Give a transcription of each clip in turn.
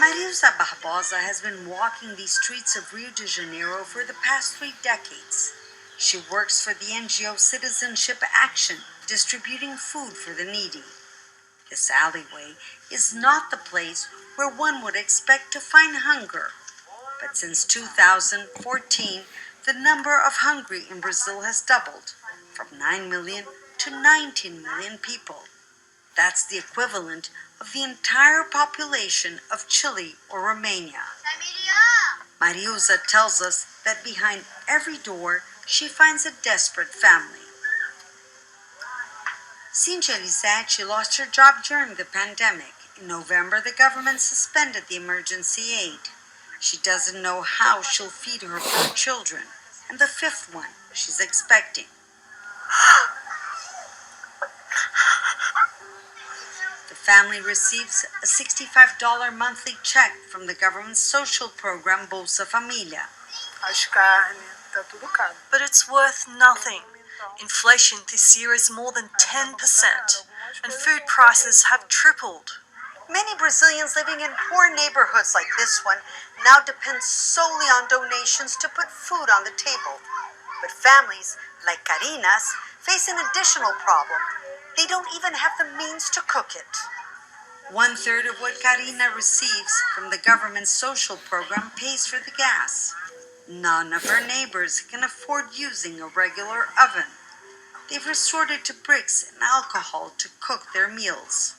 Mariusa Barbosa has been walking the streets of Rio de Janeiro for the past 3 decades. She works for the NGO Citizenship Action, distributing food for the needy. This alleyway is not the place where one would expect to find hunger. But since 2014, the number of hungry in Brazil has doubled, from 9 million to 19 million people. That's the equivalent of the entire population of Chile or Romania. Mariusa tells us that behind every door, she finds a desperate family. Cynthia Lisette lost her job during the pandemic. In November, the government suspended the emergency aid. She doesn't know how she'll feed her 4 children, and the 5th one she's expecting. The family receives a $65 monthly check from the government's social program Bolsa Família. But it's worth nothing. Inflation this year is more than 10%, and food prices have tripled. Many Brazilians living in poor neighborhoods like this one now depend solely on donations to put food on the table. But families like Karina's face an additional problem. They don't even have the means to cook it. 1/3 of what Karina receives from the government's social program pays for the gas. None of her neighbors can afford using a regular oven. They've resorted to bricks and alcohol to cook their meals.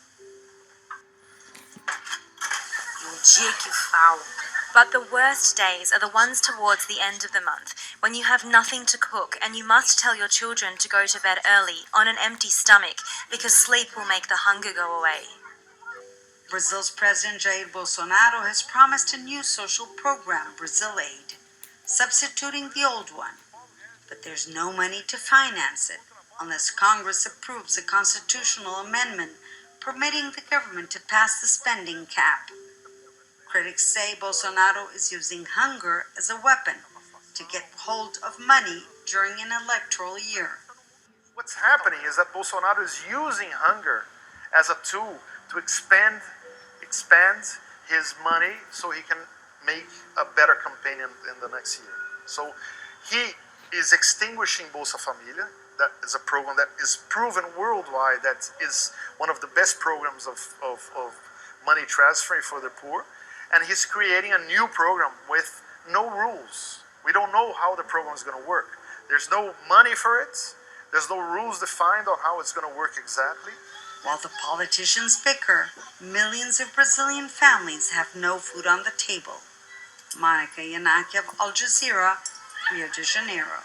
But the worst days are the ones towards the end of the month, when you have nothing to cook and you must tell your children to go to bed early on an empty stomach because sleep will make the hunger go away. Brazil's President Jair Bolsonaro has promised a new social program, Brazil Aid, substituting the old one. But there's no money to finance it unless Congress approves a constitutional amendment permitting the government to pass the spending cap. Critics say Bolsonaro is using hunger as a weapon to get hold of money during an electoral year. What's happening is that Bolsonaro is using hunger as a tool to expand his money so he can make a better campaign in the next year. So he is extinguishing Bolsa Família. That is a program that is proven worldwide that is one of the best programs of money transfer for the poor. And he's creating a new program with no rules. We don't know how the program is going to work. There's no money for it. There's no rules defined on how it's going to work exactly. While the politicians bicker, millions of Brazilian families have no food on the table. Monica Yanaki of Al Jazeera, Rio de Janeiro.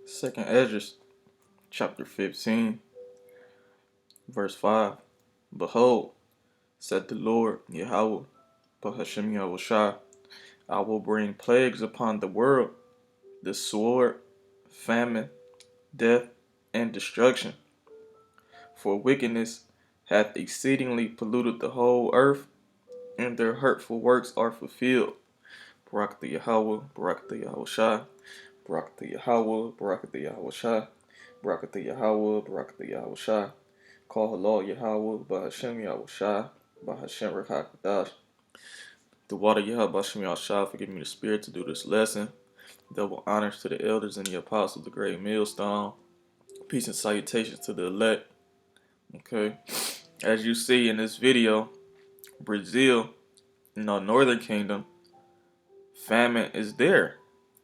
2 Esdras, chapter 15, verse 5. Behold, said the Lord Yahweh, Bahashem Yahushua, I will bring plagues upon the world, the sword, famine, death, and destruction. For wickedness hath exceedingly polluted the whole earth, and their hurtful works are fulfilled. Barak the Yahweh, Barak the Yahushua, Barak the Yahweh, Barak the Yahushua, Barak the Yahweh, Barak the Yahushua. Call halal Yahweh, Bahashem Yahushua, Bahashem Rekakadash. The water Yahweh, Bahashem Yahushua, forgive me the spirit to do this lesson. Double honors to the elders and the apostles, the great millstone. Peace and salutations to the elect. Okay, as you see in this video, Brazil, Northern Kingdom, famine is there.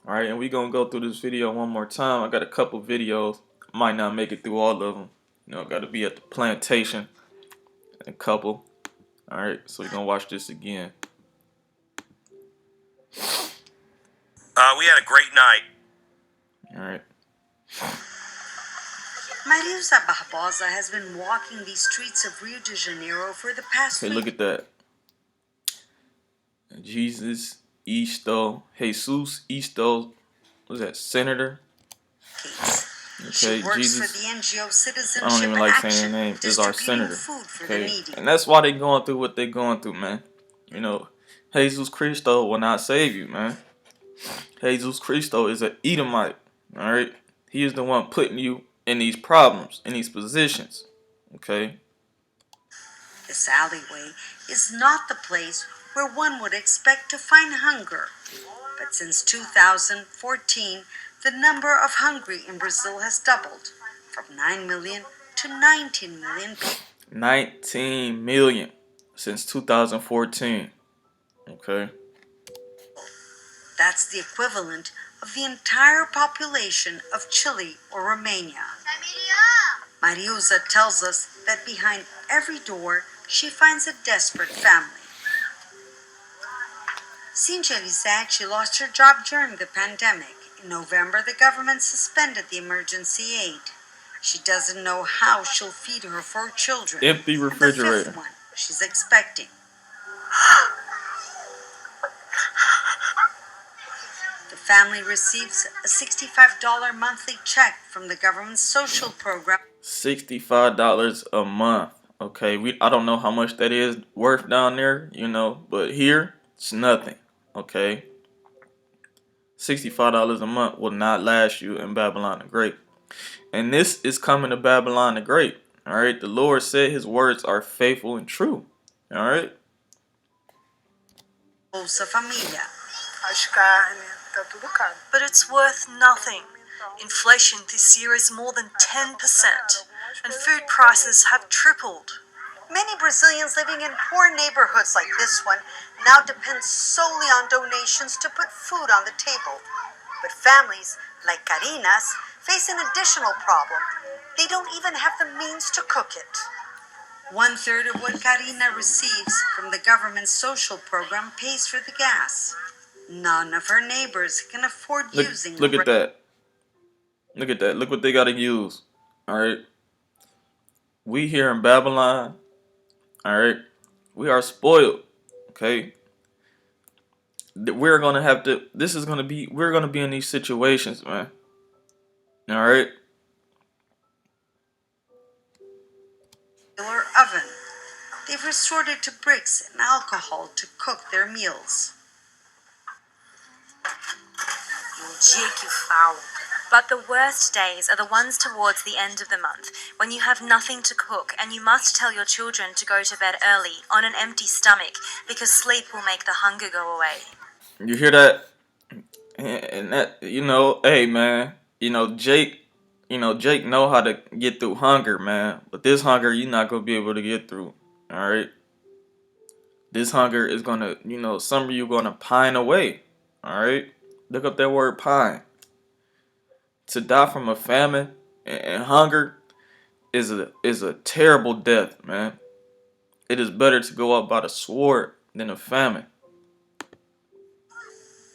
All right, and we're gonna go through this video one more time. I got a couple videos, might not make it through all of them. Got to be at the plantation, a couple. All right, so we're gonna watch this again. We had a great night. All right. Mariusa Barbosa has been walking the streets of Rio de Janeiro for the past Okay, look at that. Jesus Isto, was that senator? Okay, she works Jesus. for the NGO Citizenship I don't even like Action, saying her name. Is our senator. Food for Okay, the needy. and that's why they going through what they going through, man. Jesus Cristo will not save you, man. Jesus Cristo is an Edomite. All right, he is the one putting you in these problems, in these positions. Okay. This alleyway is not the place where one would expect to find hunger. But since 2014, the number of hungry in Brazil has doubled from 9 million to 19 million people. 19 million since 2014. Okay. That's the equivalent of the entire population of Chile or Romania. Mariusa tells us that behind every door she finds a desperate family. Cynthia Lisacci lost her job during the pandemic. In November, the government suspended the emergency aid. She doesn't know how she'll feed her 4 children. Empty And the refrigerator. 5th one she's expecting. The family receives a $65 monthly check from the government's social program. $65 a month. Okay, I don't know how much that is worth down there, but here it's nothing. Okay, $65 a month will not last you in Babylon the Great. And this is coming to Babylon the Great. All right, the Lord said His words are faithful and true. All right. Bolsa Família. As carnes, tá tudo caro. But it's worth nothing. Inflation this year is more than 10%, and food prices have tripled. Many Brazilians living in poor neighborhoods like this one now depend solely on donations to put food on the table. But families like Karina's face an additional problem. They don't even have the means to cook it. 1/3 of what Karina receives from the government's social program pays for the gas. None of her neighbors can afford using. Look at that. Look at that. Look what they got to use. All right. We here in Babylon, all right, we are spoiled. Okay. We're going to have to, we're going to be in these situations, man. All right. Oven. They've resorted to bricks and alcohol to cook their meals. But the worst days are the ones towards the end of the month, when you have nothing to cook and you must tell your children to go to bed early on an empty stomach because sleep will make the hunger go away. You hear that? And that, hey man, Jake know how to get through hunger, man. But this hunger you're not gonna be able to get through. All right. This hunger is gonna, some of you gonna pine away. All right. Look up that word pine. To die from a famine and hunger is a terrible death, man. It is better to go out by the sword than a famine.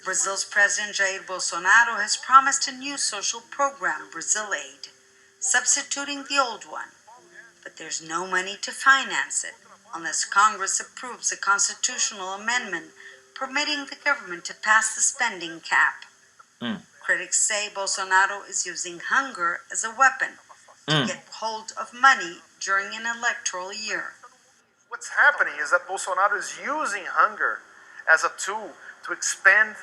Brazil's President Jair Bolsonaro has promised a new social program, Brazil Aid, substituting the old one. But there's no money to finance it unless Congress approves a constitutional amendment permitting the government to pass the spending cap. Critics say Bolsonaro is using hunger as a weapon to get hold of money during an electoral year. What's happening is that Bolsonaro is using hunger as a tool to expand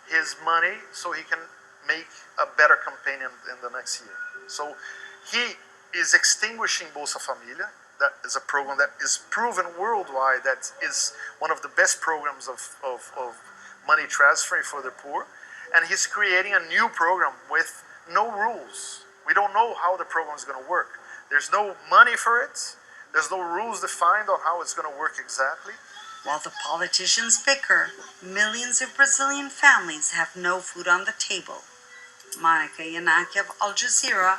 his money so he can make a better campaign in the next year. So he is extinguishing Bolsa Família. That is a program that is proven worldwide that is one of the best programs of money transferring for the poor. And he's creating a new program with no rules. We don't know how the program is going to work. There's no money for it. There's no rules defined on how it's going to work exactly. While the politicians bicker, millions of Brazilian families have no food on the table. Monica Yanaki of Al Jazeera.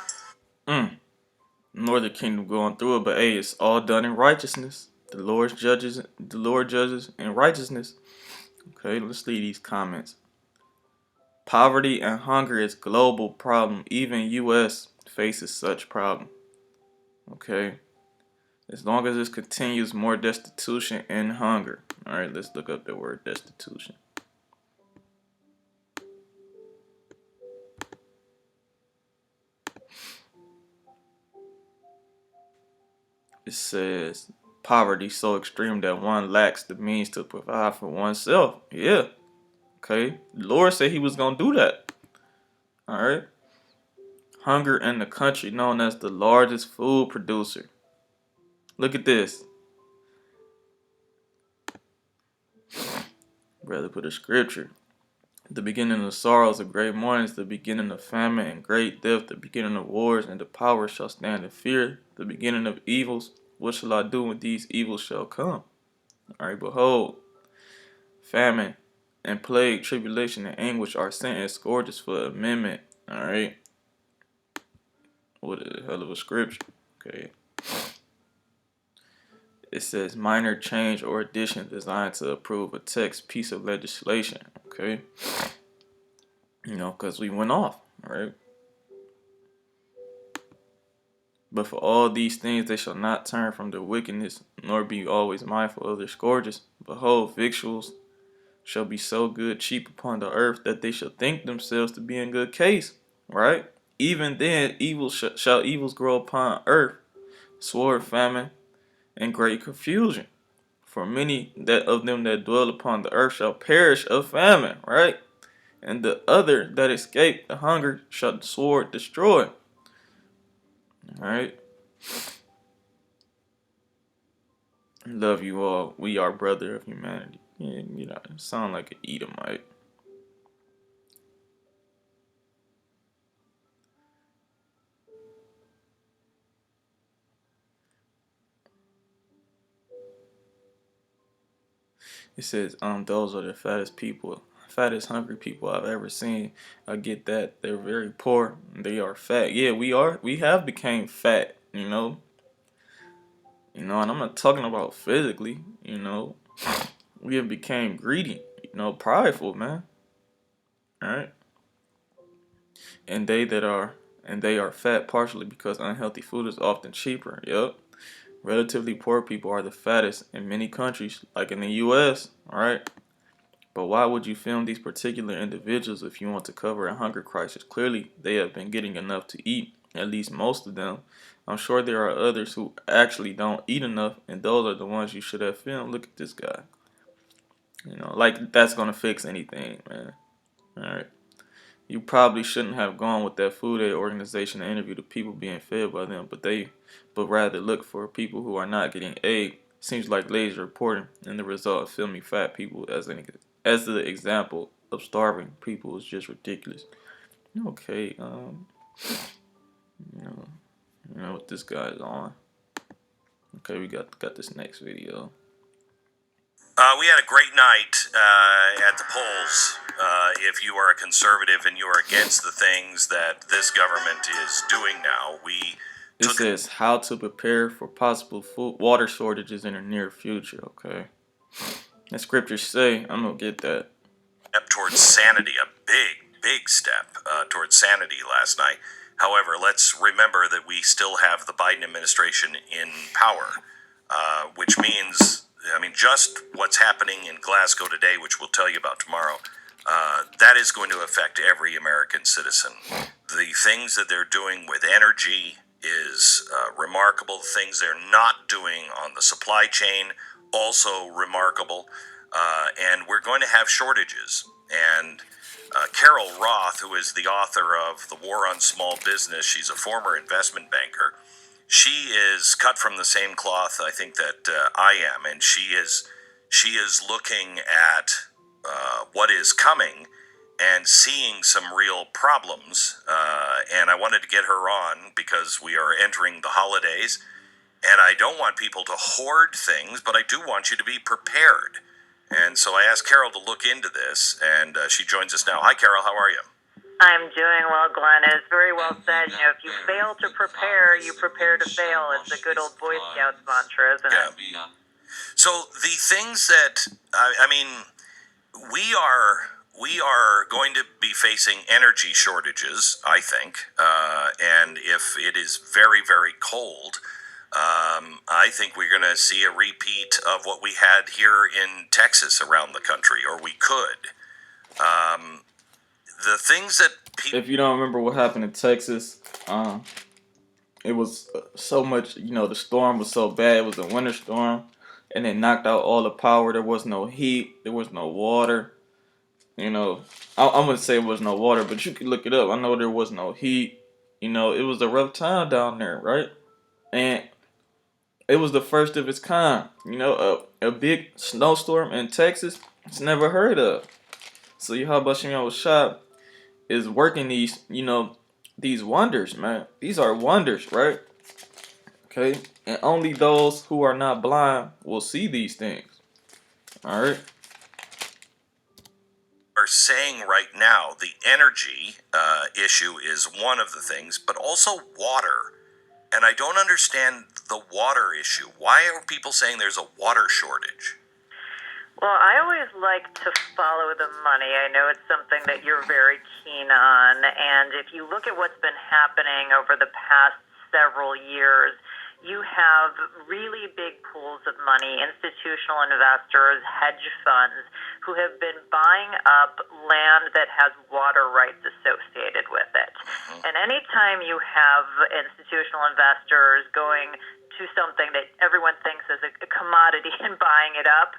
Northern Kingdom going through it, but hey, it's all done in righteousness. The Lord judges in righteousness. Okay, let's read these comments. Poverty and hunger is global problem. Even U.S. faces such problem. Okay. As long as this continues, more destitution and hunger. All right, let's look up the word destitution. It says poverty so extreme that one lacks the means to provide for oneself. Yeah. Okay. The Lord said He was going to do that. All right. Hunger in the country known as the largest food producer. Look at this. Rather put a scripture. The beginning of sorrows, of great mournings, the beginning of famine and great death, the beginning of wars, and the power shall stand in fear, the beginning of evils. What shall I do when these evils shall come? Alright, behold, famine and plague, tribulation and anguish are sent as scourges for amendment. Alright. What a hell of a scripture. Okay. It says minor change or addition designed to approve a text piece of legislation. Okay. Because we went off. Alright. But for all these things they shall not turn from their wickedness, nor be always mindful of their scourges. Behold, victuals shall be so good cheap upon the earth that they shall think themselves to be in good case. Right? Even then, shall evils grow upon earth, sword, famine, and great confusion. For many that of them that dwell upon the earth shall perish of famine. Right? And the other that escape the hunger shall the sword destroy. Alright. Love you all. We are brother of humanity. Yeah, sound like an Edomite. It says, those are the fattest hungry people I've ever seen. I get that. They're very poor. They are fat. Yeah, we have became fat, and I'm not talking about physically, We have became greedy, prideful, man. Alright? And they are fat partially because unhealthy food is often cheaper. Yep. Relatively poor people are the fattest in many countries, like in the US, alright? But why would you film these particular individuals if you want to cover a hunger crisis? Clearly, they have been getting enough to eat, at least most of them. I'm sure there are others who actually don't eat enough, and those are the ones you should have filmed. Look at this guy. Like that's gonna fix anything, man. Alright. You probably shouldn't have gone with that food aid organization to interview the people being fed by them, but rather look for people who are not getting aid. Seems like lazy reporting, and the result of filming fat people as the example of starving people is just ridiculous. Okay, what this guy is on. Okay, we got this next video. We had a great night at the polls. If you are a conservative and you are against the things that this government is doing now, it says how to prepare for possible water shortages in the near future. Okay, the scriptures say I'm gonna get that. Step towards sanity, a big step towards sanity last night. However, let's remember that we still have the Biden administration in power, which means. Just what's happening in Glasgow today, which we'll tell you about tomorrow, that is going to affect every American citizen. The things that they're doing with energy is remarkable. The things they're not doing on the supply chain, also remarkable. And we're going to have shortages. And Carol Roth, who is the author of The War on Small Business, she's a former investment banker. She is cut from the same cloth, I think, that I am, and she is looking at what is coming and seeing some real problems. And I wanted to get her on because we are entering the holidays, and I don't want people to hoard things, but I do want you to be prepared. And so I asked Carol to look into this, and she joins us now. Hi, Carol. How are you? I'm doing well, Glenn. It's very well said. If you fail to prepare, you prepare to fail. It's a good old Boy Scouts mantra, isn't it? So the things that we are going to be facing energy shortages, I think, and if it is very, very cold, I think we're going to see a repeat of what we had here in Texas around the country, or we could. The things that people... If you don't remember what happened in Texas, it was so much, the storm was so bad. It was a winter storm, and it knocked out all the power. There was no heat. There was no water. I'm going to say it was no water, but you can look it up. I know there was no heat. It was a rough time down there, right? And It was the first of its kind. You know, a big snowstorm in Texas. It's never heard of. So Yahweh Shem Shah is working these, these wonders, man. These are wonders, right? Okay, and only those who are not blind will see these things. All right. Are saying right now the energy issue is one of the things, but also water. And I don't understand the water issue. Why are people saying there's a water shortage? Well, I always like to follow the money. I know it's something that you're very keen on. And if you look at what's been happening over the past several years, you have really big pools of money, institutional investors, hedge funds, who have been buying up land that has water rights associated with it. And anytime you have institutional investors going to something that everyone thinks is a commodity and buying it up,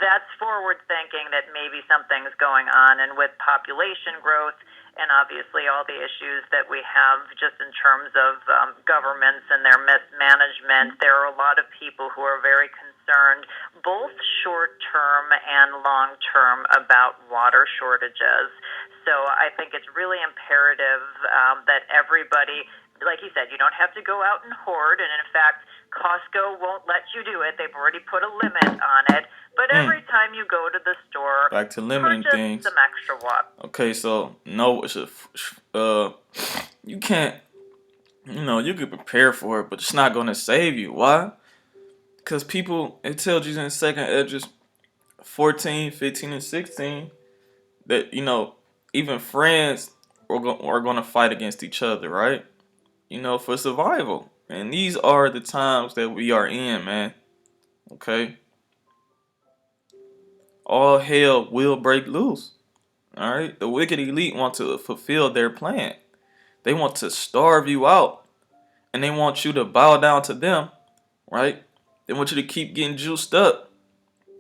that's forward thinking that maybe something's going on. And with population growth, and obviously all the issues that we have just in terms of governments and their mismanagement, there are a lot of people who are very concerned, both short-term and long-term, about water shortages. So I think it's really imperative that everybody, like you said, you don't have to go out and hoard, and in fact, Costco won't let you do it. They've already put a limit on it. But every time you go to the store, Back to limiting purchase things. some extra water. Okay, so no, it's you can't, you can prepare for it, but it's not gonna save you. Why? Because people, it tells you in second Edges 14, 15, and 16 that even friends are gonna fight against each other, right? For survival. And these are the times that we are in, man. Okay? All hell will break loose. All right? The wicked elite want to fulfill their plan. They want to starve you out. And they want you to bow down to them, right? They want you to keep getting juiced up.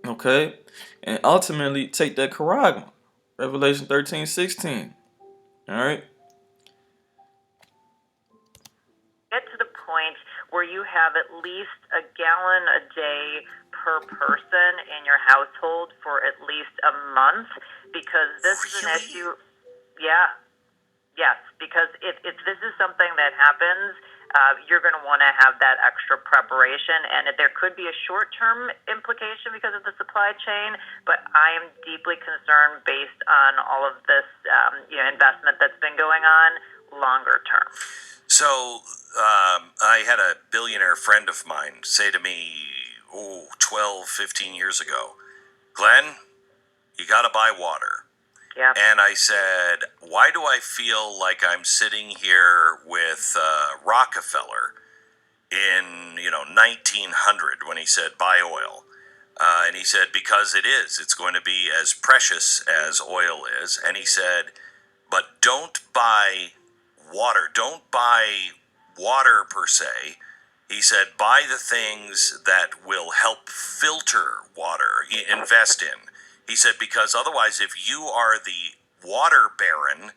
Okay? And ultimately take that charagma. Revelation 13:16. All right? Get to the point where you have at least a gallon a day per person in your household for at least a month, because this is an issue. Yeah. Yes, because if this is something that happens, you're going to want to have that extra preparation, and there could be a short-term implication because of the supply chain, but I am deeply concerned based on all of this investment that's been going on longer term. So I had a billionaire friend of mine say to me, 12, 15 years ago, Glenn, you got to buy water. Yeah. And I said, why do I feel like I'm sitting here with Rockefeller in 1900 when he said buy oil? And he said, because it is. It's going to be as precious as oil is. And he said, but don't buy water. Don't buy water per se. He said, buy the things that will help filter water, invest in. He said, because otherwise, if you are the water baron,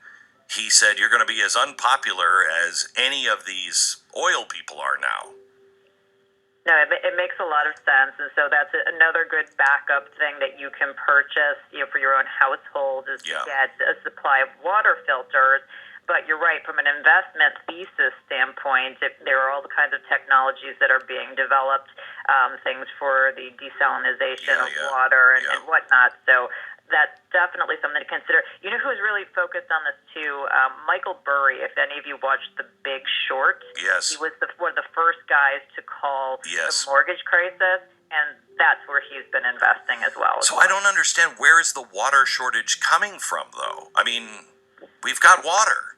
he said, you're going to be as unpopular as any of these oil people are now. No, it makes a lot of sense, and so that's another good backup thing that you can purchase, for your own household, is to get a supply of water filters. But you're right, from an investment thesis standpoint, there are all the kinds of technologies that are being developed, things for the desalinization of water and whatnot. So that's definitely something to consider. You know who's really focused on this too? Michael Burry. If any of you watched The Big Short, yes, he was one of the first guys to call the mortgage crisis, and that's where he's been investing as well. So I don't understand, where is the water shortage coming from, though? I mean, we've got water.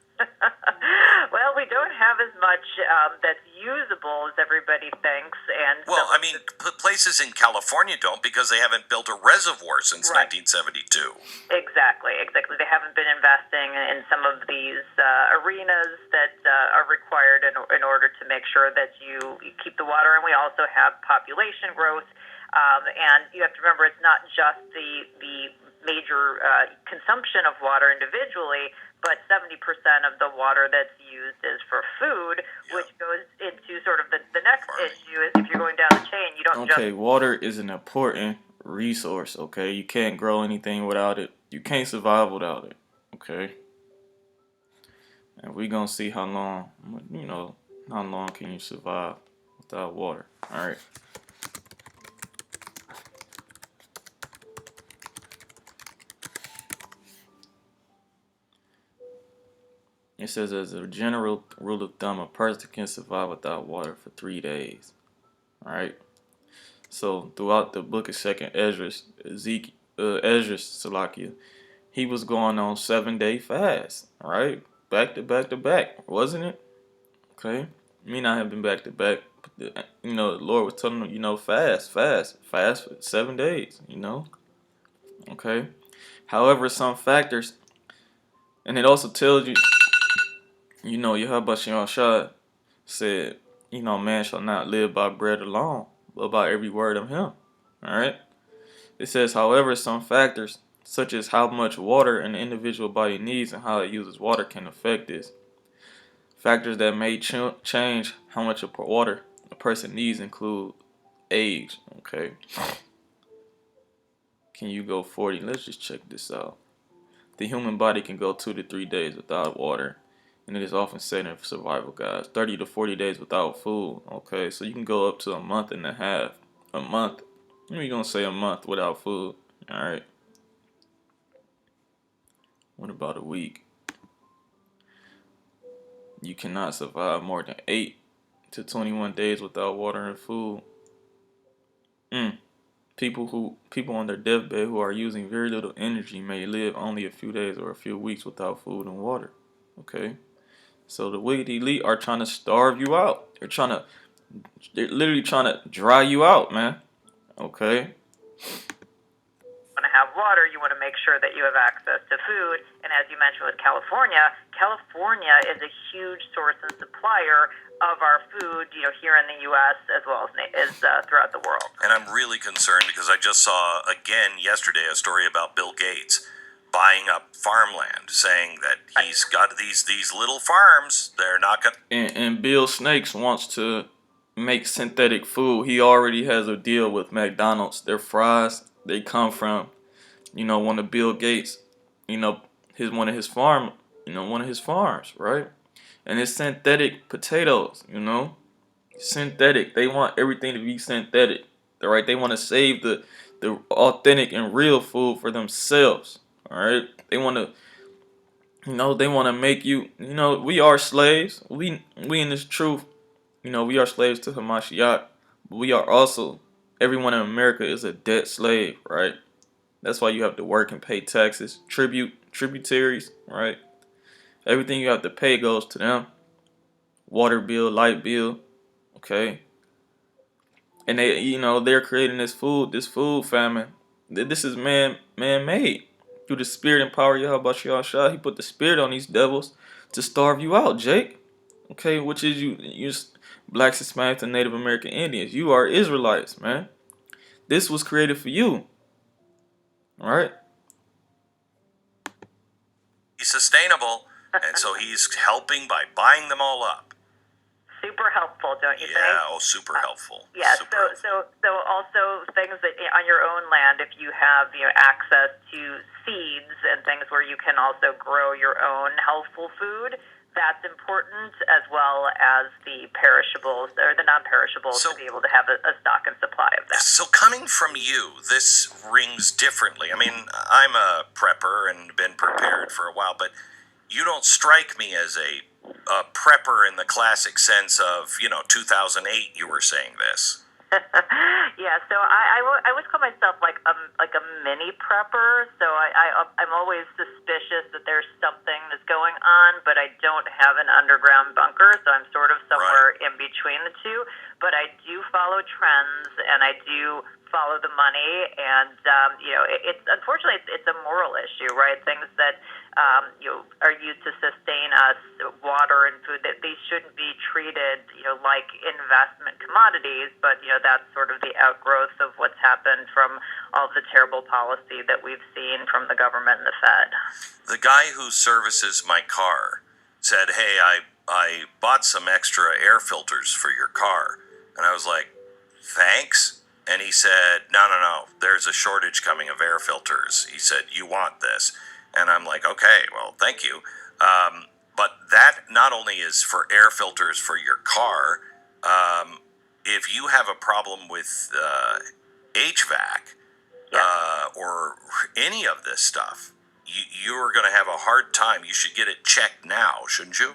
Well, we don't have as much that's usable as everybody thinks, and well, I mean, places in California don't, because they haven't built a reservoir since 1972. Exactly. They haven't been investing in some of these arenas that are required in order to make sure that you keep the water. And we also have population growth. And you have to remember, it's not just the major consumption of water individually, but 70% of the water that's used is for food, which goes into sort of the next issue is if you're going down the chain, you don't Okay, water is an important resource, okay? You can't grow anything without it. You can't survive without it, okay? And we're gonna see how long, how long can you survive without water. Alright. It says, as a general rule of thumb, a person can survive without water for 3 days. Alright. So throughout the book of Second Esdras, Salakia, he was going on 7-day fast. Alright. Back to back to back, wasn't it? Okay. Me not have been back to back. But the Lord was telling him, fast for 7 days, Okay. However, some factors, and it also tells you, Yahushua said, man shall not live by bread alone, but by every word of him. Alright? It says, however, some factors, such as how much water an individual body needs and how it uses water, can affect this. Factors that may change how much water a person needs include age. Okay. Can you go 40? Let's just check this out. The human body can go 2 to 3 days without water, and it is often said in survival guides, 30 to 40 days without food. Okay, so you can go up to a month and a half. A month. We're going to say a month without food. Alright. What about a week? You cannot survive more than 8 to 21 days without water and food. People on their deathbed who are using very little energy may live only a few days or a few weeks without food and water. Okay? So the wicked elite are trying to starve you out. They're literally trying to dry you out, man. Okay? Want to have water, you want to make sure that you have access to food. And as you mentioned with California is a huge source and supplier of our food, here in the U.S. as well as throughout the world. And I'm really concerned because I just saw again yesterday a story about Bill Gates buying up farmland, saying that he's got these little farms. They're not going. And Bill Snakes wants to make synthetic food. He already has a deal with McDonald's. Their fries, they come from, one of Bill Gates, one of his farms, right? And it's synthetic potatoes, synthetic. They want everything to be synthetic, right? They want to save the authentic and real food for themselves, all right? They want to, they want to make you, we are slaves. We in this truth, we are slaves to Hamashiach. But we are also, everyone in America is a debt slave, right? That's why you have to work and pay taxes, tributaries, right? Everything you have to pay goes to them. Water bill, light bill, okay? And they're creating this food famine. This is man-made. Through the spirit and power of Yahweh Shah, he put the spirit on these devils to starve you out, Jake. Okay, which is you blacks, Hispanics, and Native American Indians. You are Israelites, man. This was created for you. All right? He's sustainable, and so he's helping by buying them all up. Super helpful, don't you think? Yeah, super helpful. Yeah, Super so also things that on your own land, if you have access to seeds and things where you can also grow your own healthful food, that's important, as well as the perishables or the non-perishables, to be able to have a stock and supply of that. So coming from you, this rings differently. I mean, I'm a prepper and been prepared for a while, but you don't strike me as a prepper in the classic sense of, 2008, you were saying this. Yeah, so I always call myself like a mini prepper. So I'm always suspicious that there's something that's going on, but I don't have an underground bunker, so I'm sort of somewhere in between the two. but I do follow trends and I do follow the money, and it's unfortunately it's a moral issue, right? Things that are used to sustain us, water and food, that these shouldn't be treated like investment commodities, but that's sort of the outgrowth of what's happened from all the terrible policy that we've seen from the government and the Fed. The guy who services my car said, "Hey, I bought some extra air filters for your car," and I was like, "Thanks." And he said, no, there's a shortage coming of air filters. He said, "You want this?" And I'm like, okay, well, thank you. But that not only is for air filters for your car, if you have a problem with HVAC or any of this stuff, you're going to have a hard time. You should get it checked now, shouldn't you?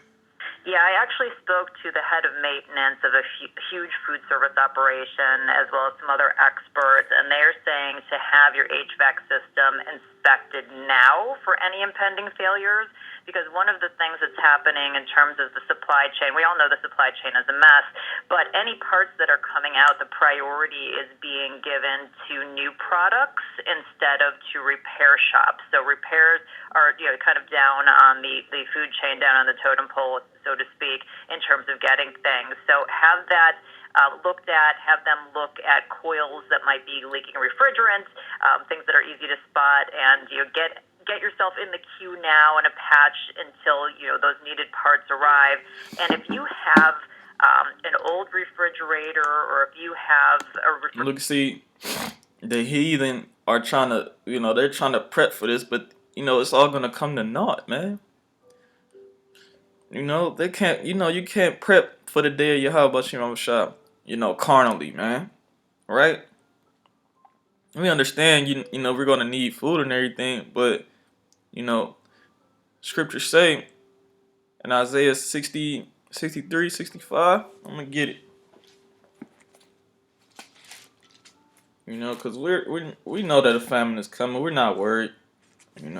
Yeah, I actually spoke to the head of maintenance of a huge food service operation, as well as some other experts, and they're saying to have your HVAC system inspected now for any impending failures, because one of the things that's happening in terms of the supply chain, we all know the supply chain is a mess, but any parts that are coming out, the priority is being given to new products instead of to repair shops. So repairs are kind of down on the food chain, down on the totem pole, so to speak, in terms of getting things. So have that looked at, have them look at coils that might be leaking refrigerant, things that are easy to spot, and get yourself in the queue now in a patch until those needed parts arrive. And if you have an old refrigerator, or if you have a Look, see, the heathen are trying to, they're trying to prep for this, but it's all gonna come to naught, man. They can't, you can't prep for the day of Yahweh Shem Shah, carnally, man. Right? We understand, we're gonna need food and everything, but scriptures say in Isaiah 60, 63, 65, I'm gonna get it. Because we know that a famine is coming. We're not worried, And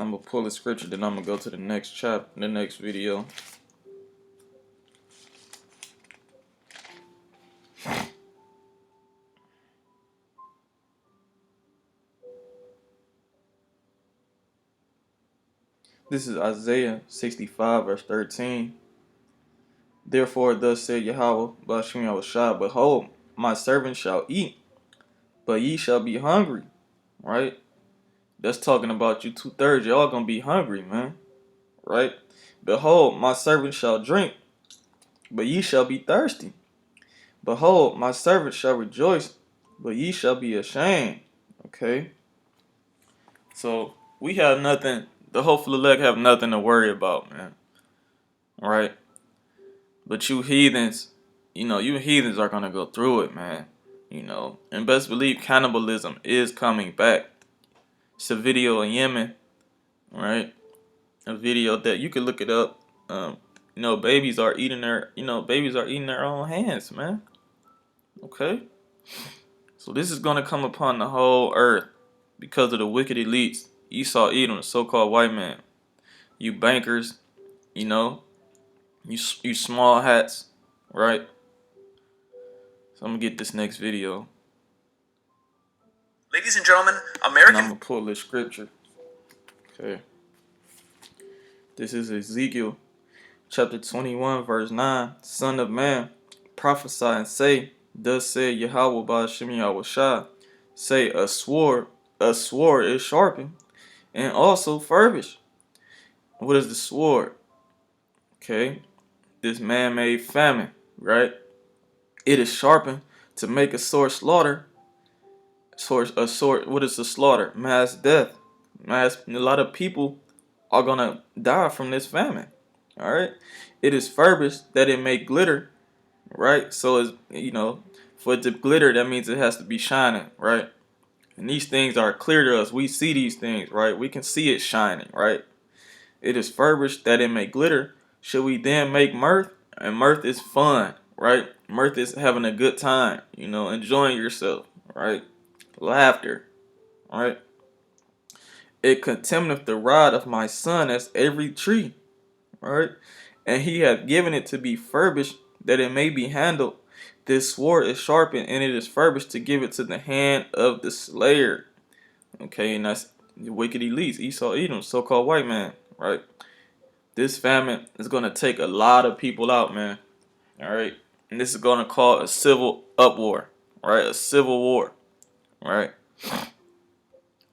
I'm gonna pull the scripture, then I'm gonna go to the next chapter, the next video. This is Isaiah 65, verse 13. Therefore, thus said Yahweh, Ba'ashem Yahushua, behold, my servant shall eat, but ye shall be hungry. Right? That's talking about you 2/3. Y'all gonna be hungry, man. Right? Behold, my servant shall drink, but ye shall be thirsty. Behold, my servant shall rejoice, but ye shall be ashamed. Okay? So, we have nothing, the hopeful elect have nothing to worry about, man. Right? But you heathens, you heathens are gonna go through it, man. And best believe cannibalism is coming back. It's a video in Yemen, right? A video that you can look it up. Babies are eating their own hands, man. Okay? So this is gonna come upon the whole earth because of the wicked elites. Esau Edom, the so-called white man. You bankers, you small hats, right? So I'm gonna get this next video. Ladies and gentlemen, And American I'm gonna pull this scripture. Okay. This is Ezekiel chapter 21, verse 9. Son of man, prophesy and say, thus said Yahweh Ba'ashem Yahushua, say, a sword is sharpened and also furbished. What is the sword? Okay. This man-made famine, right? It is sharpened to make a sore slaughter. What is the slaughter? Mass death. A lot of people are gonna die from this famine. All right. It is furbished that it may glitter, right? So it's for it to glitter, that means it has to be shining, right? And these things are clear to us. We see these things, right? We can see it shining, right? It is furbished that it may glitter. Should we then make mirth? And mirth is fun, right? Mirth is having a good time, enjoying yourself, right? Laughter, right? it contamineth the rod of my son as every tree. Right? And he hath given it to be furbished, that it may be handled. This sword is sharpened, and it is furbished to give it to the hand of the slayer. Okay, and that's the wicked elites, Esau, Edom, so-called white man, right? This famine is going to take a lot of people out, man. All right, and this is going to cause a civil uproar, right? A civil war, right?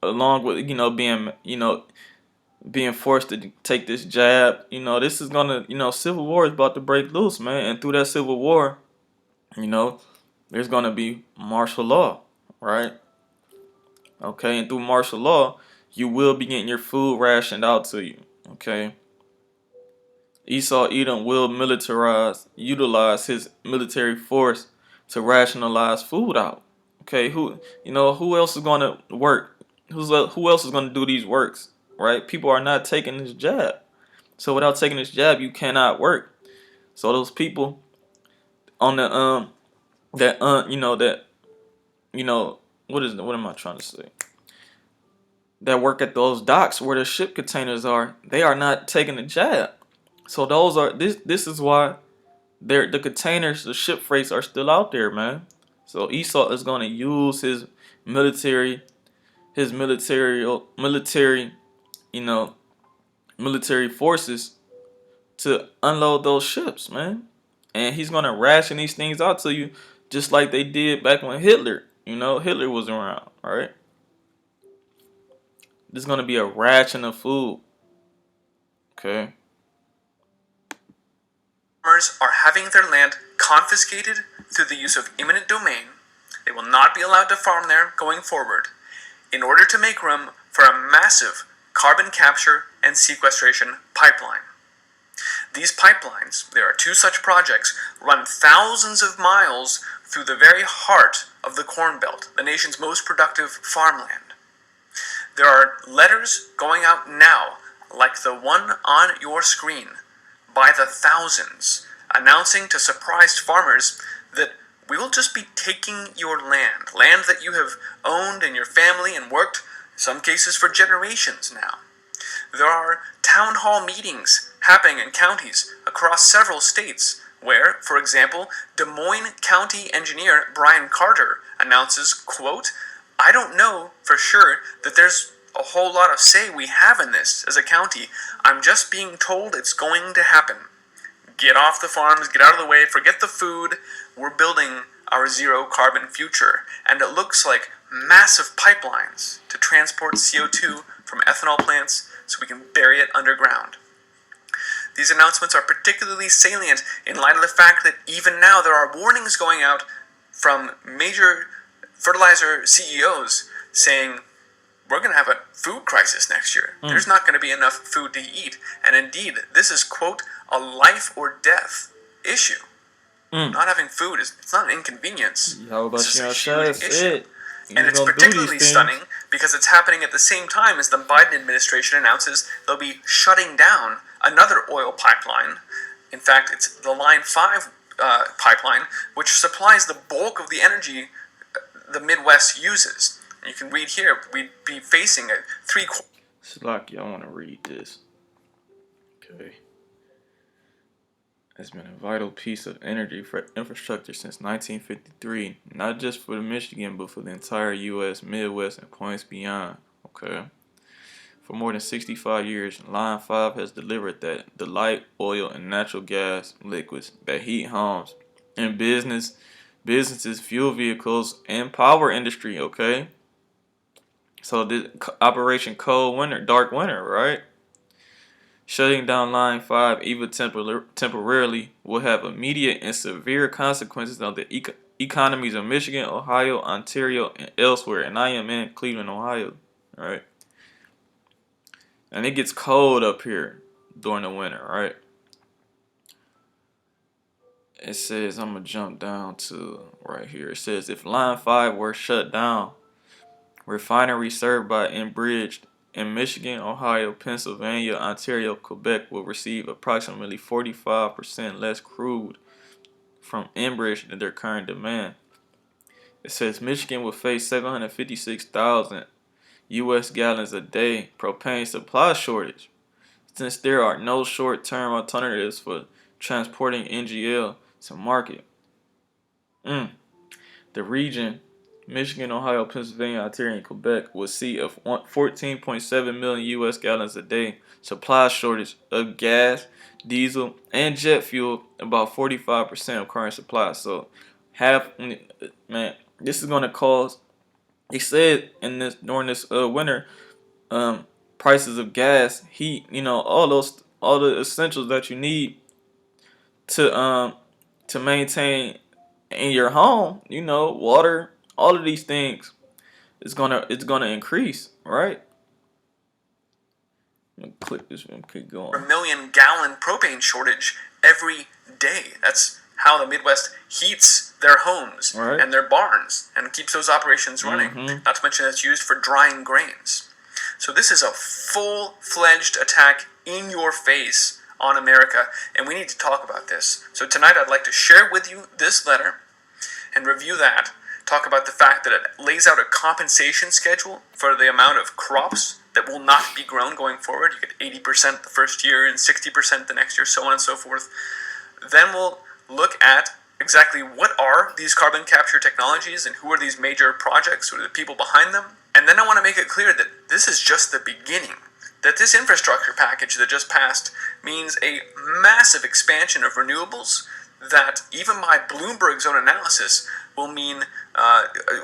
Along with being forced to take this jab, this is gonna, civil war is about to break loose, man. And through that civil war, there's gonna be martial law, right? Okay, and through martial law, you will be getting your food rationed out to you. Okay. Esau Edom will utilize his military force to rationalize food out. Okay, who else is gonna work? Who else is gonna do these works? Right? People are not taking this jab. So without taking this jab, you cannot work. So those people on the what am I trying to say? That work at those docks where the ship containers are, they are not taking the jab. So this is why the containers, the ship freights are still out there, man. So Esau is gonna use his military forces to unload those ships, man. And he's gonna ration these things out to you, just like they did back when Hitler was around, all right? There's gonna be a ration of food, okay? Farmers are having their land confiscated through the use of eminent domain. They will not be allowed to farm there going forward in order to make room for a massive carbon capture and sequestration pipeline. These pipelines, there are 2 such projects, run thousands of miles through the very heart of the Corn Belt, the nation's most productive farmland. There are letters going out now, like the one on your screen, by the thousands, announcing to surprised farmers that we will just be taking your land that you have owned in your family and worked, in some cases, for generations now. There are town hall meetings happening in counties across several states where, for example, Des Moines County engineer Brian Carter announces, quote, "I don't know for sure that there's a whole lot of say we have in this as a county. I'm just being told it's going to happen. Get off the farms, get out of the way, forget the food. We're building our zero carbon future. And it looks like massive pipelines to transport CO2 from ethanol plants so we can bury it underground." These announcements are particularly salient in light of the fact that even now there are warnings going out from major fertilizer CEOs saying, we're going to have a food crisis next year. There's not going to be enough food to eat. And indeed, this is, quote, a life or death issue. Not having food it's not an inconvenience. It's a huge issue. And it's particularly stunning because it's happening at the same time as the Biden administration announces they'll be shutting down another oil pipeline. In fact, it's the Line 5 pipeline, which supplies the bulk of the energy the Midwest uses. You can read here, we'd be facing a Slack, y'all want to read this. Okay. It's been a vital piece of energy for infrastructure since 1953, not just for Michigan, but for the entire U.S., Midwest, and points beyond. Okay. For more than 65 years, Line 5 has delivered the light, oil, and natural gas liquids that heat homes and businesses, fuel vehicles, and power industry. Okay. So this Operation Cold Winter, Dark Winter, right? Shutting down Line 5, even temporarily, will have immediate and severe consequences on the economies of Michigan, Ohio, Ontario, and elsewhere. And I am in Cleveland, Ohio, right? And it gets cold up here during the winter, right? It says, I'm going to jump down to right here. It says, if Line 5 were shut down, refineries served by Enbridge in Michigan, Ohio, Pennsylvania, Ontario, Quebec will receive approximately 45% less crude from Enbridge than their current demand. It says Michigan will face 756,000 U.S. gallons a day propane supply shortage, since there are no short-term alternatives for transporting NGL to market. The region, Michigan, Ohio, Pennsylvania, Ontario, and Quebec, will see a 14.7 million U.S. gallons a day supply shortage of gas, diesel, and jet fuel, about 45% of current supply. So, man, this is going to cause. They said during this winter, prices of gas, heat, all the essentials that you need to maintain in your home, water, all of these things, it's gonna increase, right? I'm gonna click this one, keep going. Per million gallon propane shortage every day. That's how the Midwest heats their homes and their barns and keeps those operations running. Not to mention it's used for drying grains. So this is a full-fledged attack in your face on America, and we need to talk about this. So tonight I'd like to share with you this letter and review that. Talk about the fact that it lays out a compensation schedule for the amount of crops that will not be grown going forward. You get 80% the first year and 60% the next year, so on and so forth. Then we'll look at exactly what are these carbon capture technologies and who are these major projects, who are the people behind them. And then I want to make it clear that this is just the beginning, that this infrastructure package that just passed means a massive expansion of renewables that even by Bloomberg's own analysis will mean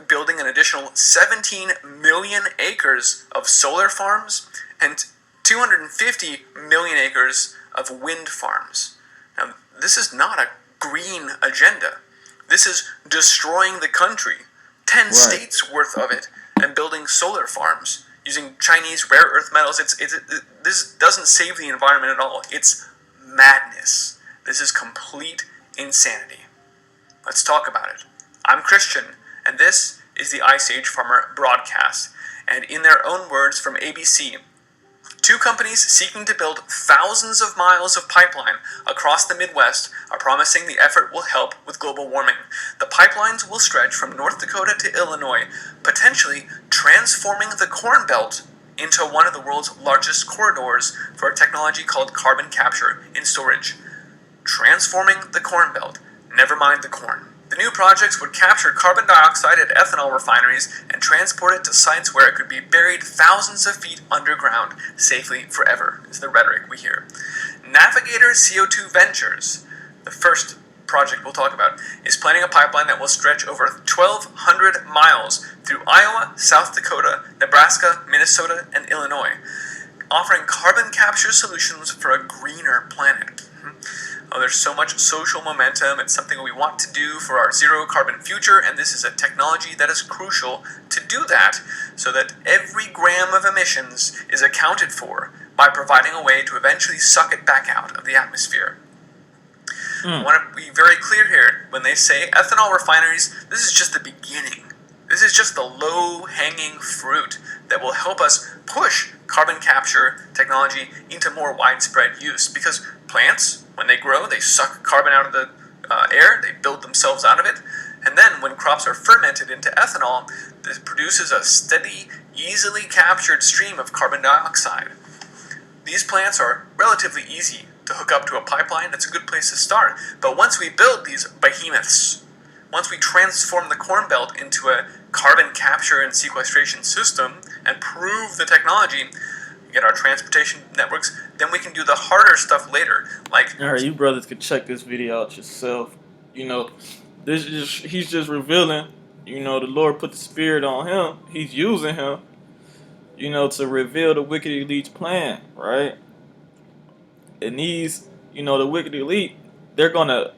building an additional 17 million acres of solar farms and 250 million acres of wind farms. Now, this is not a green agenda. This is destroying the country, 10 states worth of it, and building solar farms using Chinese rare earth metals. This doesn't save the environment at all. It's madness. This is complete insanity. Let's talk about it. I'm Christian, and this is the Ice Age Farmer broadcast. And in their own words from ABC, two companies seeking to build thousands of miles of pipeline across the Midwest are promising the effort will help with global warming. The pipelines will stretch from North Dakota to Illinois, potentially transforming the Corn Belt into one of the world's largest corridors for a technology called carbon capture and storage. Transforming the Corn Belt, never mind the corn. The new projects would capture carbon dioxide at ethanol refineries and transport it to sites where it could be buried thousands of feet underground safely forever, is the rhetoric we hear. Navigator CO2 Ventures, the first project we'll talk about, is planning a pipeline that will stretch over 1,200 miles through Iowa, South Dakota, Nebraska, Minnesota, and Illinois, offering carbon capture solutions for a greener planet. Oh, there's so much social momentum. It's something we want to do for our zero carbon future, and this is a technology that is crucial to do that so that every gram of emissions is accounted for by providing a way to eventually suck it back out of the atmosphere. I want to be very clear here. When they say ethanol refineries, this is just the beginning. This is just the low-hanging fruit that will help us push carbon capture technology into more widespread use, because plants, when they grow, they suck carbon out of the air, they build themselves out of it, and then when crops are fermented into ethanol, this produces a steady, easily captured stream of carbon dioxide. These plants are relatively easy to hook up to a pipeline. That's a good place to start. But once we build these behemoths, once we transform the Corn Belt into a carbon capture and sequestration system and prove the technology, get our transportation networks, then we can do the harder stuff later. Like, all right, you brothers could check this video out yourself. He's just revealing. The Lord put the Spirit on him. He's using him. To reveal the wicked elite's plan, right? And these, the wicked elite, they're gonna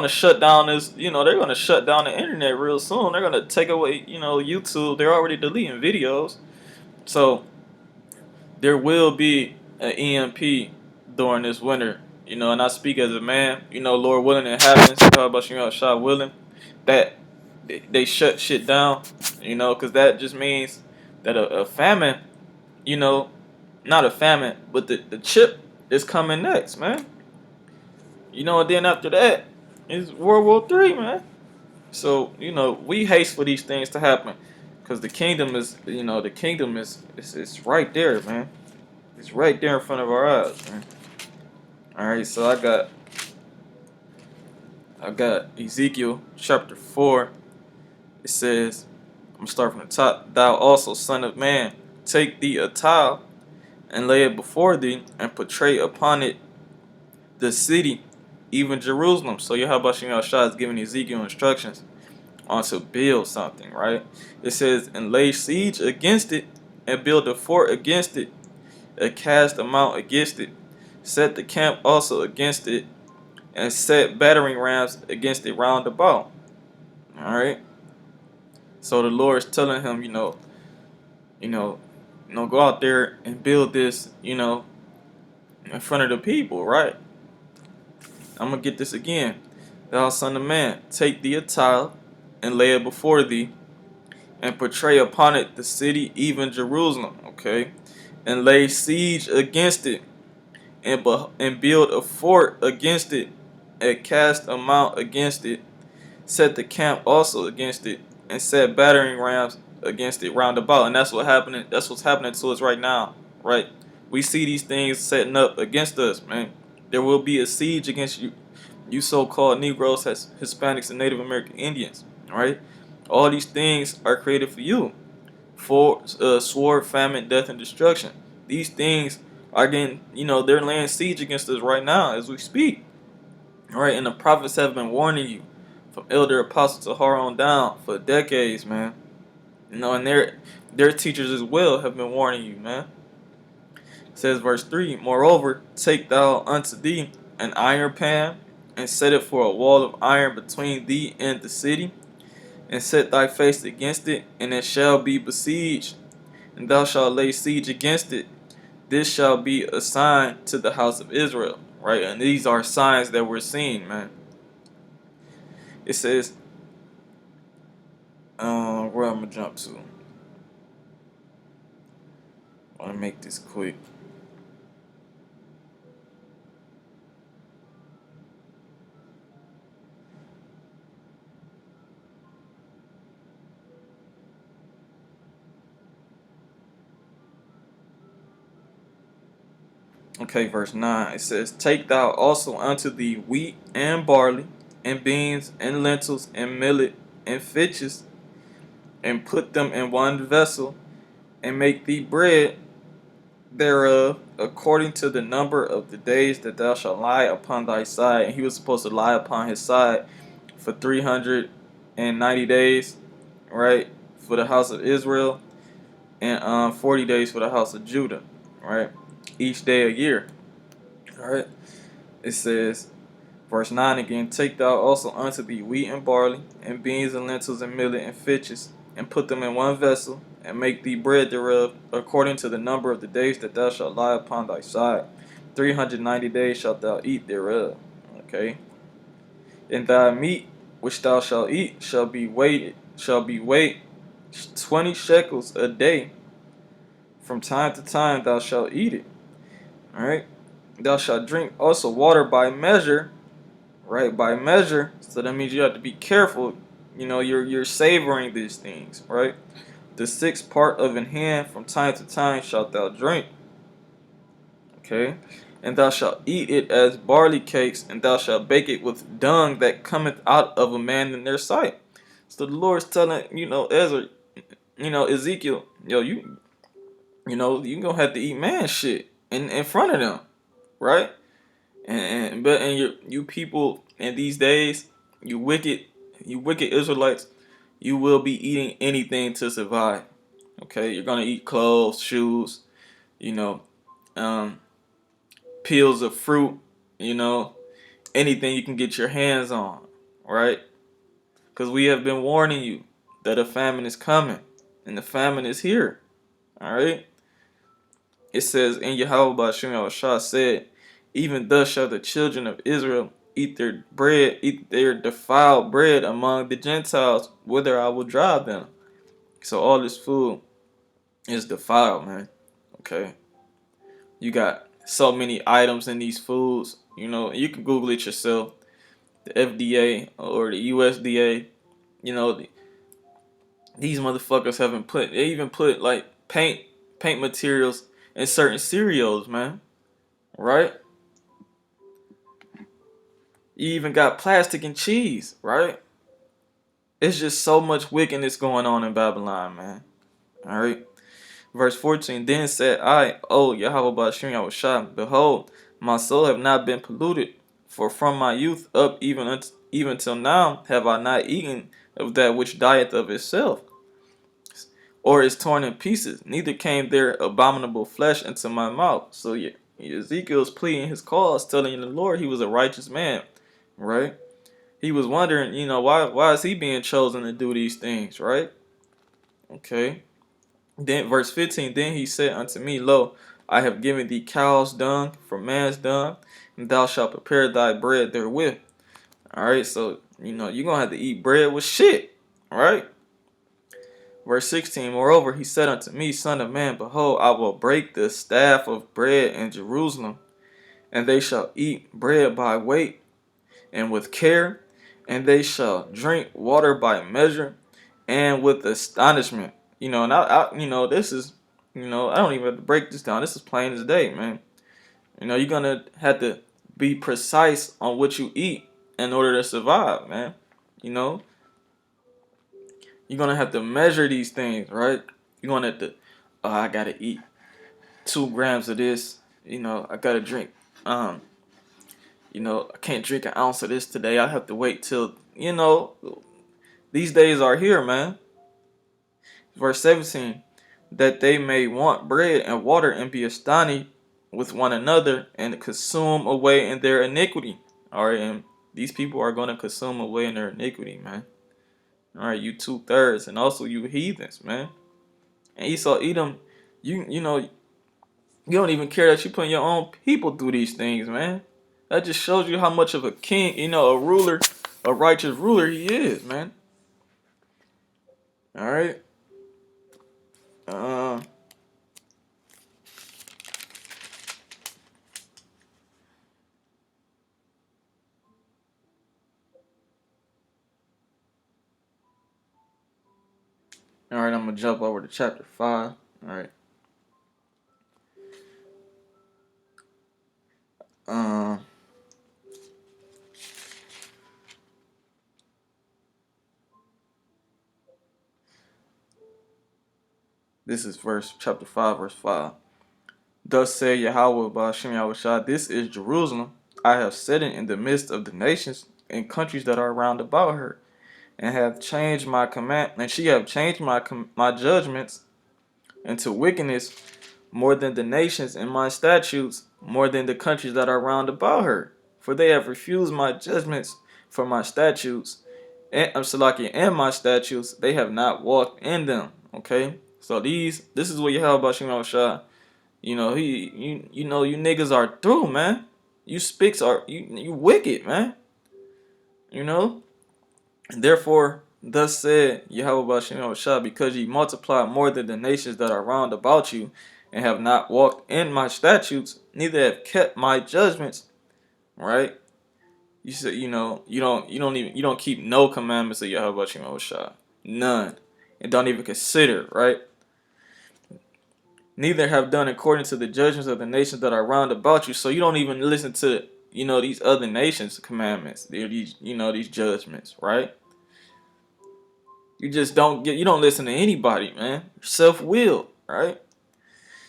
shut down this. They're gonna shut down the internet real soon. They're gonna take away, YouTube. They're already deleting videos. So there will be an EMP during this winter, and I speak as a man, Lord willing it happens, shot willing, that they shut shit down, because that just means that a famine, not a famine, but the chip is coming next, man. And then after that is World War III, man. So, we haste for these things to happen. Because the kingdom is, the kingdom is it's right there, man. It's right there in front of our eyes, man. All right, so I got Ezekiel chapter 4. It says, I'm gonna start from the top. Thou also, son of man, take thee a tile and lay it before thee, and portray upon it the city, even Jerusalem. So Yahweh Shah is giving Ezekiel instructions on to build something, right? It says, and lay siege against it, and build a fort against it, and cast a mount against it, set the camp also against it, and set battering rams against it round about. All right. So the Lord is telling him, go out there and build this, in front of the people, right? I'm gonna get this again. Thou son of man, take thee a tile and lay it before thee, and portray upon it the city, even Jerusalem. Okay, and lay siege against it, and build a fort against it, and cast a mount against it, set the camp also against it, and set battering rams against it round about. And that's what's happening to us right now, right? We see these things setting up against us, man. There will be a siege against you so-called Negroes, Hispanics, and Native American Indians, right? All these things are created for you, for sword, famine, death, and destruction. These things are getting, they're laying siege against us right now as we speak, all right? And the prophets have been warning you, from elder apostle to on down, for decades, man. And their teachers as well have been warning you, man. It says verse 3, moreover, take thou unto thee an iron pan, and set it for a wall of iron between thee and the city, and set thy face against it, and it shall be besieged, and thou shalt lay siege against it. This shall be a sign to the house of Israel, right? And these are signs that we're seeing, man. It says, where I'm gonna jump to. I want to make this quick. Okay, verse 9, it says, take thou also unto thee wheat and barley, and beans, and lentils, and millet, and fitches, and put them in one vessel, and make thee bread thereof, according to the number of the days that thou shalt lie upon thy side. And he was supposed to lie upon his side for 390 days, right, for the house of Israel, and 40 days for the house of Judah, right, each day a year. All right, it says, verse 9 again, take thou also unto thee wheat and barley, and beans and lentils and millet and fitches, and put them in one vessel, and make thee bread thereof, according to the number of the days that thou shalt lie upon thy side. 390 days shalt thou eat thereof. Okay, and thy meat which thou shalt eat shall be weighed 20 shekels a day. From time to time thou shalt eat it. All right. Thou shalt drink also water by measure, right? By measure. So that means you have to be careful. You're savoring these things, right? The sixth part of an hand from time to time shalt thou drink. Okay. And thou shalt eat it as barley cakes, and thou shalt bake it with dung that cometh out of a man in their sight. So the Lord's telling, Ezra, Ezekiel, you gonna have to eat man shit in front of them, right? And you people in these days, you wicked Israelites, you will be eating anything to survive. Okay, you're gonna eat clothes, shoes, peels of fruit, anything you can get your hands on, right? Because we have been warning you that a famine is coming, and the famine is here. All right. It says, and Yahweh Ba'Shem Shah said, even thus shall the children of Israel eat their defiled bread among the Gentiles, whither I will drive them. So all this food is defiled, man. Okay. You got so many items in these foods. You can Google it yourself. The FDA or the USDA, These motherfuckers haven't put. They even put like paint materials in certain cereals, man. Right? You even got plastic and cheese, right? It's just so much wickedness going on in Babylon, man. All right. Verse 14. Then said I, O Yahweh Ba'ashem Yahushua, behold, my soul have not been polluted, for from my youth up even till now have I not eaten of that which dieth of itself, or is torn in pieces. Neither came there abominable flesh into my mouth. So yeah, Ezekiel's pleading his cause, telling the Lord he was a righteous man, right? He was wondering, why is he being chosen to do these things, right? Okay. Then verse 15, then he said unto me, Lo, I have given thee cow's dung for man's dung, and thou shalt prepare thy bread therewith. Alright, so you're gonna have to eat bread with shit, right? Verse 16, moreover, he said unto me, Son of man, behold, I will break the staff of bread in Jerusalem, and they shall eat bread by weight and with care, and they shall drink water by measure and with astonishment. And this is, I don't even have to break this down. This is plain as day, man. You're gonna have to be precise on what you eat in order to survive, man. You're gonna have to measure these things, right? You're gonna have to, I gotta eat 2 grams of this. I gotta drink, I can't drink an ounce of this today. I have to wait till, these days are here, man. Verse 17, that they may want bread and water and be astonished with one another and consume away in their iniquity. All right, and these people are going to consume away in their iniquity, man. All right, you 2/3, and also you heathens, man. And Esau, Edom, you don't even care that you putting your own people through these things, man. That just shows you how much of a king, a ruler, a righteous ruler he is, man. All right. All right, I'm gonna jump over to chapter 5. All right. This is chapter 5, verse 5. Thus said Yahweh Ba'ashem Yahushua, this is Jerusalem. I have set it in the midst of the nations and countries that are round about her, and have changed my command, and she have changed my judgments into wickedness more than the nations, and my statutes more than the countries that are round about her. For they have refused my judgments for my statutes, and my statutes, they have not walked in them. Okay, so this is what Yahweh Ba'ashem Yahushua. You niggas are through, man. You spics are you wicked, man. And therefore, thus said Yahweh Ba'ashem Yahushua, because ye multiply more than the nations that are round about you, and have not walked in my statutes, neither have kept my judgments. Right? You said, you don't keep no commandments of Yahweh Ba'ashem Yahushua. None. And don't even consider, right? Neither have done according to the judgments of the nations that are round about you. So you don't even listen to, these other nations' commandments. These judgments, right? You just don't listen to anybody, man. Self-willed, right? It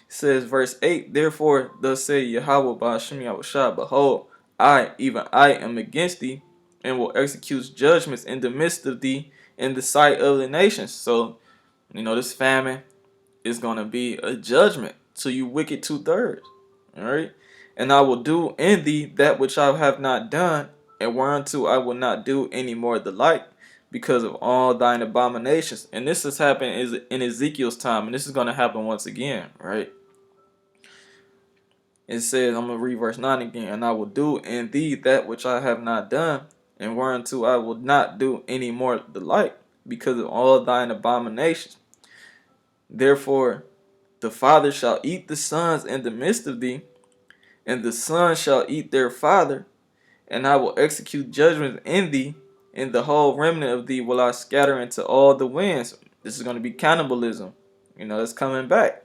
says, verse 8, therefore, thus say Yahweh Ba'ashem Yahushua, behold, I, even I, am against thee, and will execute judgments in the midst of thee, in the sight of the nations. So, this famine is going to be a judgment to you wicked 2/3. All right. And I will do in thee that which I have not done, and whereunto I will not do any more the like, because of all thine abominations. And this has happened in Ezekiel's time, and this is going to happen once again, right? It says, I'm going to read verse 9 again, and I will do in thee that which I have not done, and whereunto I will not do any more the like, because of all thine abominations. Therefore, the father shall eat the sons in the midst of thee, and the sons shall eat their father, and I will execute judgments in thee, and the whole remnant of thee will I scatter into all the winds. This is going to be cannibalism. That's coming back.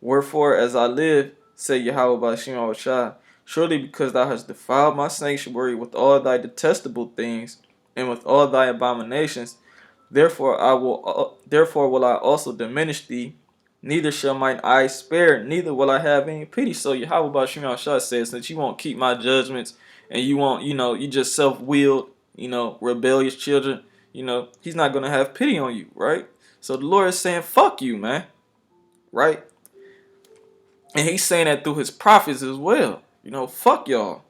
Wherefore, as I live, said Yahweh Ba'ashim Awashai, surely because thou hast defiled my sanctuary with all thy detestable things and with all thy abominations, therefore will I also diminish thee. Neither shall mine eyes spare, neither will I have any pity. So Yahweh Ba'ashim Awashai says that you won't keep my judgments, and you won't, you just self-willed, rebellious children. He's not gonna have pity on you, right? So the Lord is saying, fuck you, man. Right? And he's saying that through his prophets as well. Fuck y'all.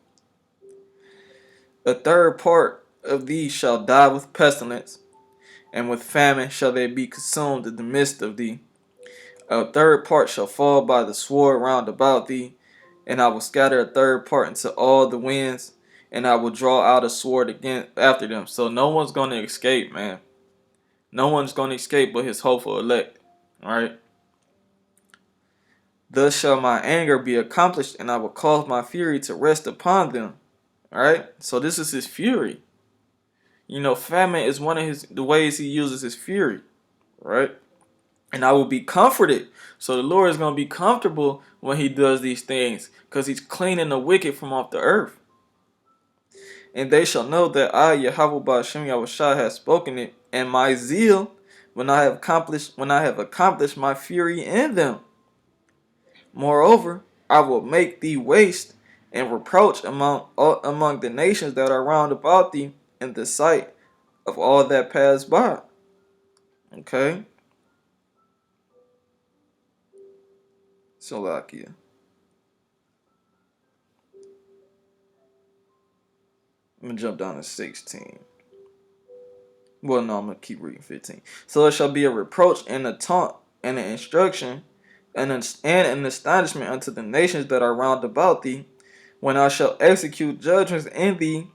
A third part of thee shall die with pestilence, and with famine shall they be consumed in the midst of thee. A third part shall fall by the sword round about thee, and I will scatter a third part into all the winds, and I will draw out a sword again after them. So no one's going to escape, man. No one's going to escape but his hopeful elect. Alright? Thus shall my anger be accomplished, and I will cause my fury to rest upon them. Alright? So this is his fury. Famine is one of the ways he uses his fury. Right? And I will be comforted. So the Lord is going to be comfortable when he does these things, because he's cleaning the wicked from off the earth. And they shall know that I, Yahweh Ba'ashim Yahushua, have spoken it, and my zeal when I have accomplished my fury in them. Moreover, I will make thee waste and reproach among the nations that are round about thee in the sight of all that pass by. Okay? Salakia. I'm going to jump down to 16. Well, no, I'm going to keep reading 15. So it shall be a reproach and a taunt and an instruction and an astonishment unto the nations that are round about thee, when I shall execute judgments in thee,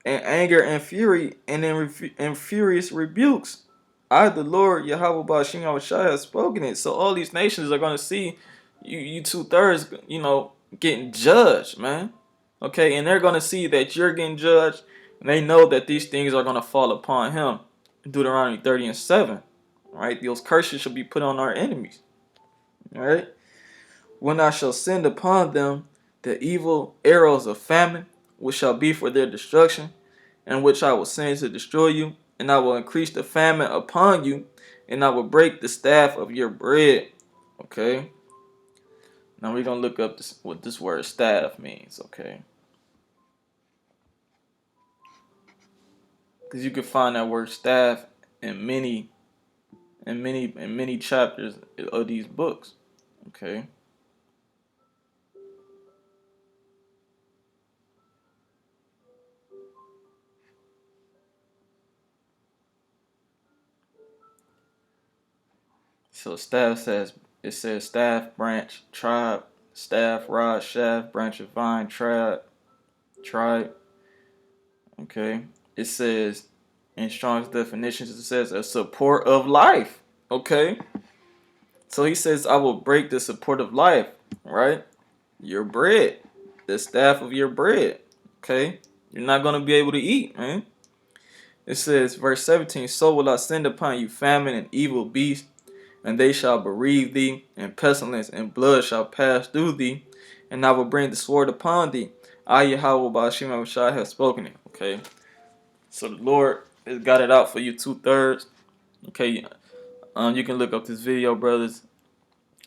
and anger and fury, and in furious rebukes. I, the Lord, Yahweh Ba'ashim Yahushua, have spoken it. So all these nations are going to see you 2/3, getting judged, man. Okay, and they're going to see that you're getting judged, and they know that these things are going to fall upon him. Deuteronomy 30:7. Right? Those curses shall be put on our enemies. Alright? When I shall send upon them the evil arrows of famine, which shall be for their destruction, and which I will send to destroy you, and I will increase the famine upon you, and I will break the staff of your bread. Okay? Now we're going to look up what this word staff means, okay? Because you can find that word staff in many chapters of these books. Okay. So staff says staff, branch, tribe, staff, rod, shaft, branch of vine, tribe. Okay. It says in Strong's definitions, it says a support of life. Okay. So he says, I will break the support of life, right? Your bread, the staff of your bread. Okay. You're not going to be able to eat, man. It says, verse 17, so will I send upon you famine and evil beasts, and they shall bereave thee, and pestilence and blood shall pass through thee, and I will bring the sword upon thee. I, Yahweh Ba'ashim Yahushua, have spoken it. Okay. So the Lord has got it out for you 2/3. Okay. You can look up this video, brothers.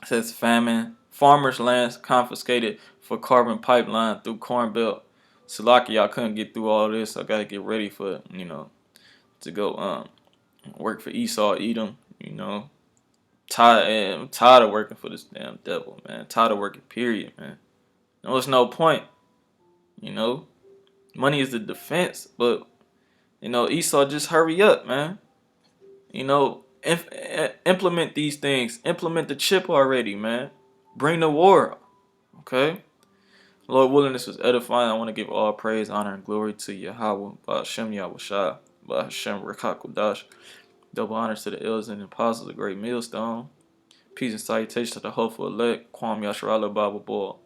It says famine. Farmers' lands confiscated for carbon pipeline through Corn Belt. Salaki, I couldn't get through all this. I got to get ready for, to go work for Esau, Edom, I'm tired of working for this damn devil, man. Tired of working, period, man. There's no point. Money is the defense, but Esau, just hurry up, man. Implement these things. Implement the chip already, man. Bring the war. Okay? Lord willing, this was edifying. I want to give all praise, honor, and glory to Yahweh, Ba'ashem Yahushua, Ba'ashem Rekakudash. Double honors to the elders and apostles of the great millstone. Peace and salutation to the hopeful elect. Kwam Yasharala Bible Ball.